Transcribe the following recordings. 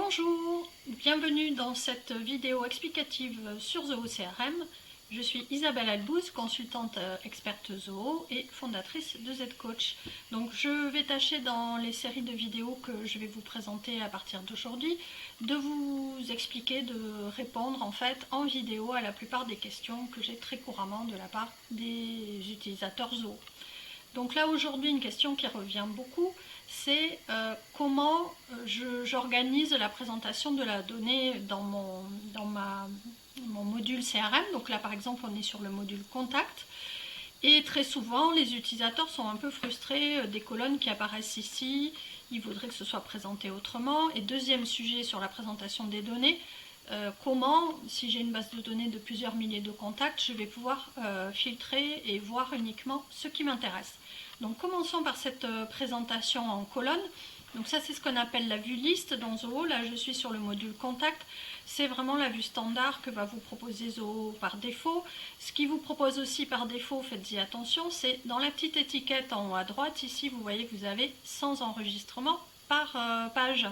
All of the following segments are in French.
Bonjour, bienvenue dans cette vidéo explicative sur Zoho CRM. Je suis Isabelle Albouz, consultante experte Zoho et fondatrice de Z-Coach. Donc je vais tâcher dans les séries de vidéos que je vais vous présenter à partir d'aujourd'hui de vous expliquer, de répondre en fait en vidéo à la plupart des questions que j'ai très couramment de la part des utilisateurs Zoho. Donc là aujourd'hui une question qui revient beaucoup, c'est comment j'organise la présentation de la donnée dans mon module CRM. Donc là par exemple on est sur le module contact et très souvent les utilisateurs sont un peu frustrés des colonnes qui apparaissent ici, ils voudraient que ce soit présenté autrement. Et deuxième sujet sur la présentation des données, comment, si j'ai une base de données de plusieurs milliers de contacts, je vais pouvoir filtrer et voir uniquement ce qui m'intéresse. Donc commençons par cette présentation en colonne. Donc ça c'est ce qu'on appelle la vue liste dans Zoho. Là je suis sur le module contact. C'est vraiment la vue standard que va vous proposer Zoho par défaut. Ce qui vous propose aussi par défaut, faites-y attention, c'est dans la petite étiquette en haut à droite, ici vous voyez que vous avez 100 enregistrements par page.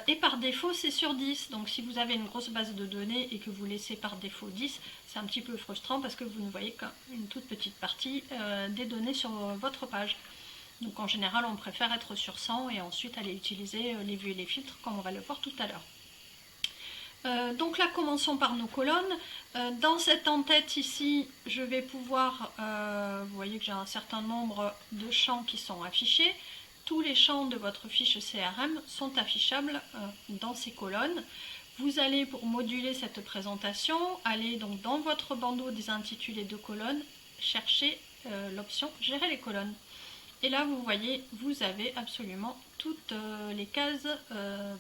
Et par défaut c'est sur 10, donc si vous avez une grosse base de données et que vous laissez par défaut 10, c'est un petit peu frustrant parce que vous ne voyez qu'une toute petite partie des données sur votre page. Donc en général on préfère être sur 100 et ensuite aller utiliser les vues et les filtres comme on va le voir tout à l'heure. Donc là commençons par nos colonnes. Dans cette en-tête ici je vais pouvoir, vous voyez que j'ai un certain nombre de champs qui sont affichés. Tous les champs de votre fiche CRM sont affichables dans ces colonnes. Vous allez, pour moduler cette présentation, aller donc dans votre bandeau des intitulés de colonnes, chercher l'option « Gérer les colonnes ». Et là, vous voyez, vous avez absolument toutes les cases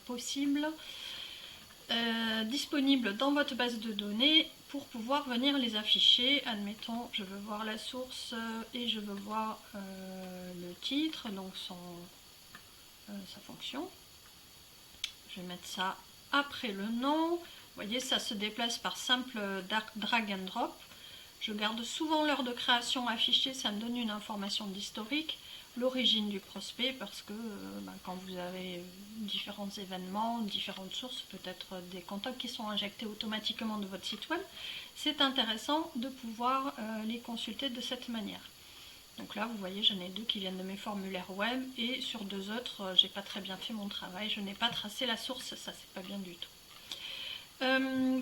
possibles disponibles dans votre base de données pour pouvoir venir les afficher. Admettons, je veux voir la source et je veux voir le titre, donc sa fonction. Je vais mettre ça après le nom. Vous voyez, ça se déplace par simple drag and drop. Je garde souvent l'heure de création affichée, ça me donne une information d'historique, l'origine du prospect, parce que quand vous avez différents événements, différentes sources, peut-être des contacts qui sont injectés automatiquement de votre site web, c'est intéressant de pouvoir les consulter de cette manière. Donc là, vous voyez, j'en ai deux qui viennent de mes formulaires web, et sur deux autres, j'ai pas très bien fait mon travail, je n'ai pas tracé la source, ça c'est pas bien du tout.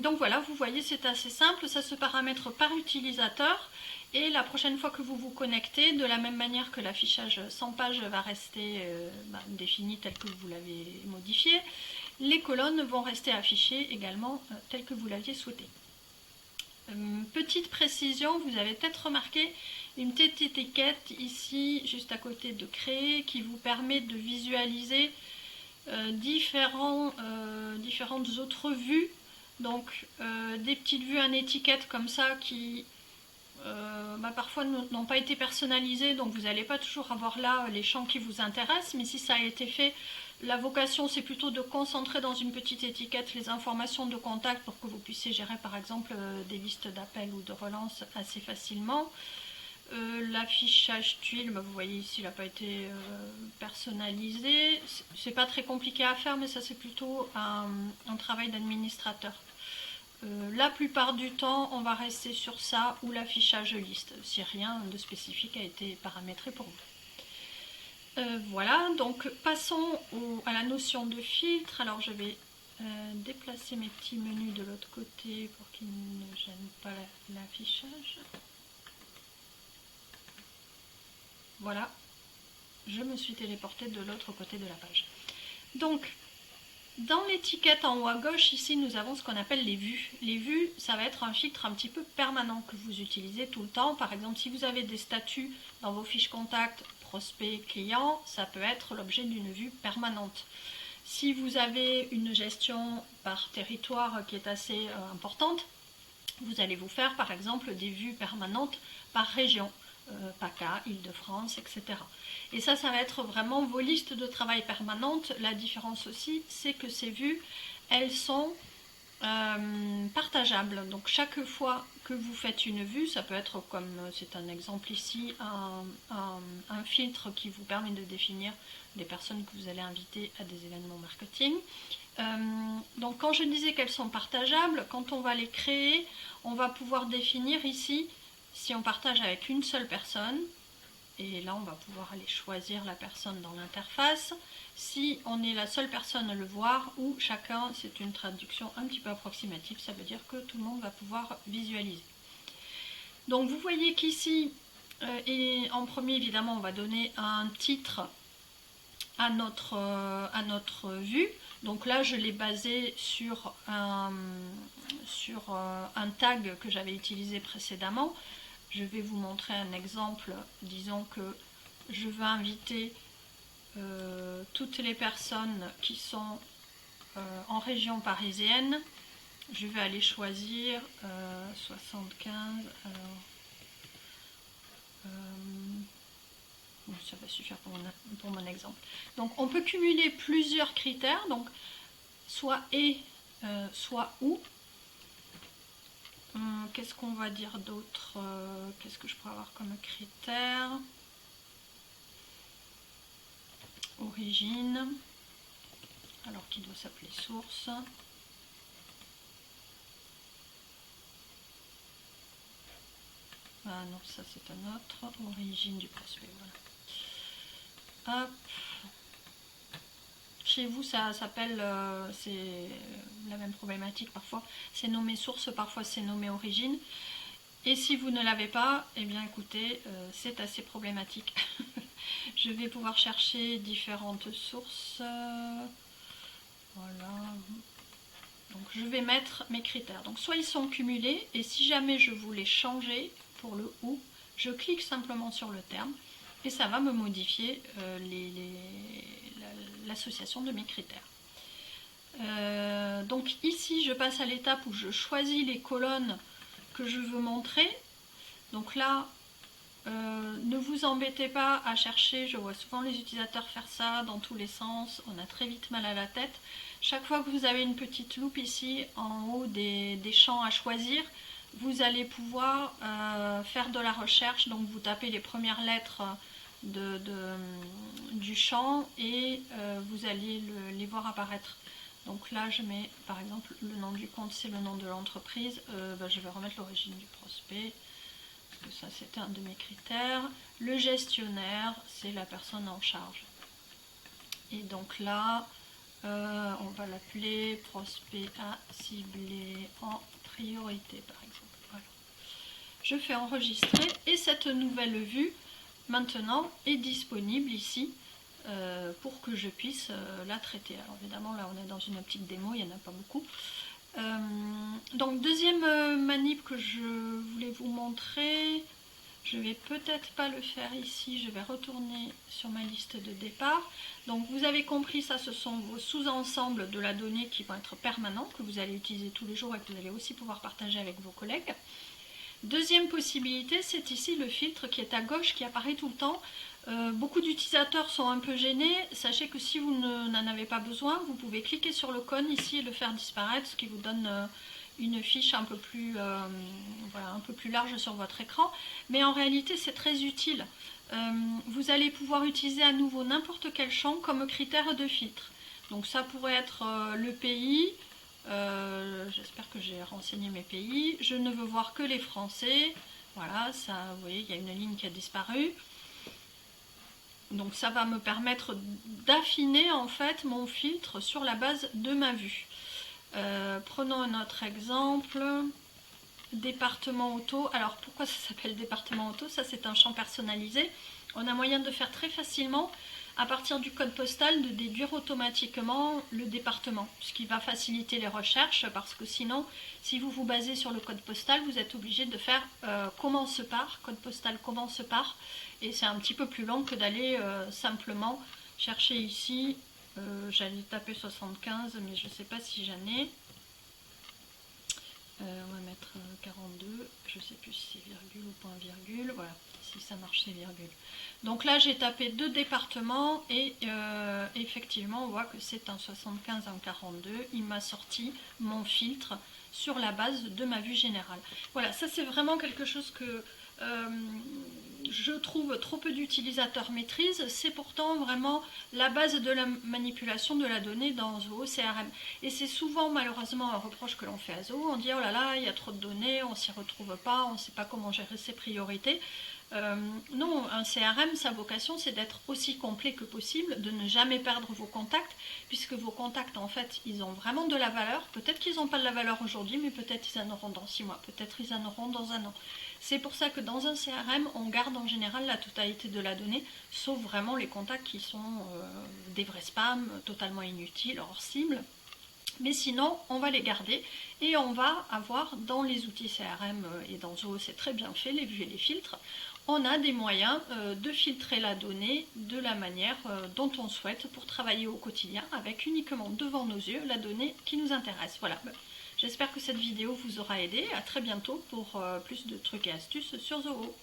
Donc voilà, vous voyez, c'est assez simple, ça se paramètre par utilisateur et la prochaine fois que vous vous connectez, de la même manière que l'affichage sans page va rester défini tel que vous l'avez modifié, les colonnes vont rester affichées également telles que vous l'aviez souhaité. Petite précision, vous avez peut-être remarqué une petite étiquette ici juste à côté de créer qui vous permet de visualiser différentes autres vues. Donc des petites vues en étiquette comme ça qui parfois n'ont pas été personnalisées, donc vous n'allez pas toujours avoir là les champs qui vous intéressent, mais si ça a été fait, la vocation c'est plutôt de concentrer dans une petite étiquette les informations de contact pour que vous puissiez gérer par exemple des listes d'appels ou de relance assez facilement. L'affichage tuile, vous voyez ici, il n'a pas été personnalisé. C'est pas très compliqué à faire, mais ça c'est plutôt un travail d'administrateur. La plupart du temps, on va rester sur ça ou l'affichage liste, si rien de spécifique a été paramétré pour vous. Voilà, donc passons à la notion de filtre. Alors je vais déplacer mes petits menus de l'autre côté pour qu'ils ne gênent pas l'affichage. Voilà, je me suis téléportée de l'autre côté de la page. Donc, dans l'étiquette en haut à gauche, ici, nous avons ce qu'on appelle les vues. Les vues, ça va être un filtre un petit peu permanent que vous utilisez tout le temps. Par exemple, si vous avez des statuts dans vos fiches contacts, prospect, client, ça peut être l'objet d'une vue permanente. Si vous avez une gestion par territoire qui est assez importante, vous allez vous faire par exemple des vues permanentes par région. PACA, Île-de-France, etc. Et ça va être vraiment vos listes de travail permanentes. La différence aussi, c'est que ces vues, elles sont partageables. Donc chaque fois que vous faites une vue, ça peut être comme c'est un exemple ici, un filtre qui vous permet de définir les personnes que vous allez inviter à des événements marketing. Donc quand je disais qu'elles sont partageables, quand on va les créer, on va pouvoir définir ici si on partage avec une seule personne, et là on va pouvoir aller choisir la personne dans l'interface, si on est la seule personne à le voir, ou chacun, c'est une traduction un petit peu approximative, ça veut dire que tout le monde va pouvoir visualiser. Donc vous voyez qu'ici, et en premier évidemment on va donner un titre à notre vue. Donc là je l'ai basé sur un tag que j'avais utilisé précédemment. Je vais vous montrer un exemple. Disons que je veux inviter toutes les personnes qui sont en région parisienne. Je vais aller choisir 75. Alors, ça va suffire pour mon exemple. Donc on peut cumuler plusieurs critères, donc soit et, soit ou. Qu'est-ce qu'on va dire d'autre? Qu'est-ce que je peux avoir comme critère? Origine, alors qui doit s'appeler source. Ah non, ça c'est un autre. Origine du prospect, voilà. Hop. Chez vous, ça s'appelle, c'est la même problématique parfois. C'est nommé source, parfois c'est nommé origine. Et si vous ne l'avez pas, eh bien écoutez, c'est assez problématique. Je vais pouvoir chercher différentes sources. Voilà. Donc je vais mettre mes critères. Donc soit ils sont cumulés, et si jamais je voulais changer pour le ou, je clique simplement sur le terme et ça va me modifier l'association de mes critères. Donc ici je passe à l'étape où je choisis les colonnes que je veux montrer. Donc là, ne vous embêtez pas à chercher, je vois souvent les utilisateurs faire ça dans tous les sens, on a très vite mal à la tête. Chaque fois que vous avez une petite loupe ici en haut des champs à choisir, vous allez pouvoir faire de la recherche, donc vous tapez les premières lettres du champ et vous allez les voir apparaître. Donc là je mets par exemple le nom du compte, c'est le nom de l'entreprise, je vais remettre l'origine du prospect, parce que ça c'était un de mes critères. Le gestionnaire, c'est la personne en charge. Et donc là, on va l'appeler prospect à cibler en priorité par exemple. Voilà. Je fais enregistrer et cette nouvelle vue maintenant est disponible ici pour que je puisse la traiter. Alors évidemment là on est dans une optique démo, il n'y en a pas beaucoup. Donc deuxième manip que je voulais vous montrer, je vais peut-être pas le faire ici, je vais retourner sur ma liste de départ. Donc vous avez compris, ça ce sont vos sous-ensembles de la donnée qui vont être permanents, que vous allez utiliser tous les jours et que vous allez aussi pouvoir partager avec vos collègues. Deuxième possibilité, c'est ici le filtre qui est à gauche, qui apparaît tout le temps. Beaucoup d'utilisateurs sont un peu gênés. Sachez que si vous n'en avez pas besoin, vous pouvez cliquer sur le cône ici et le faire disparaître, ce qui vous donne une fiche un peu plus, voilà, un peu plus large sur votre écran. Mais en réalité, c'est très utile. Vous allez pouvoir utiliser à nouveau n'importe quel champ comme critère de filtre. Donc ça pourrait être le pays. J'espère que j'ai renseigné mes pays. Je ne veux voir que les Français. Voilà, ça, vous voyez, il y a une ligne qui a disparu. Donc ça va me permettre d'affiner en fait mon filtre sur la base de ma vue. Prenons un autre exemple. Département auto. Alors pourquoi ça s'appelle département auto? Ça c'est un champ personnalisé. On a moyen de faire très facilement à partir du code postal de déduire automatiquement le département, ce qui va faciliter les recherches parce que sinon si vous vous basez sur le code postal vous êtes obligé de faire commence par, code postal commence par, et c'est un petit peu plus long que d'aller simplement chercher ici. J'allais taper 75 mais je ne sais pas si j'en ai. On va mettre 42, je ne sais plus si c'est virgule ou point virgule, voilà, si ça marche c'est virgule. Donc là j'ai tapé 2 départements et effectivement on voit que c'est un 75 en 42, il m'a sorti mon filtre sur la base de ma vue générale. Voilà, ça c'est vraiment quelque chose que je trouve trop peu d'utilisateurs maîtrisent. C'est pourtant vraiment la base de la manipulation de la donnée dans Zoho CRM. Et c'est souvent malheureusement un reproche que l'on fait à Zoho. On dit oh là là, il y a trop de données, on s'y retrouve pas, on ne sait pas comment gérer ses priorités. Non, un CRM, sa vocation, c'est d'être aussi complet que possible, de ne jamais perdre vos contacts, puisque vos contacts, en fait, ils ont vraiment de la valeur. Peut-être qu'ils n'ont pas de la valeur aujourd'hui, mais peut-être ils en auront dans 6 mois, peut-être ils en auront dans un an. C'est pour ça que dans un CRM, on garde en général la totalité de la donnée, sauf vraiment les contacts qui sont des vrais spams, totalement inutiles, hors cible. Mais sinon, on va les garder et on va avoir dans les outils CRM, et dans Zoho c'est très bien fait, les vues et les filtres, on a des moyens de filtrer la donnée de la manière dont on souhaite pour travailler au quotidien avec uniquement devant nos yeux la donnée qui nous intéresse. Voilà, j'espère que cette vidéo vous aura aidé. À très bientôt pour plus de trucs et astuces sur Zoho.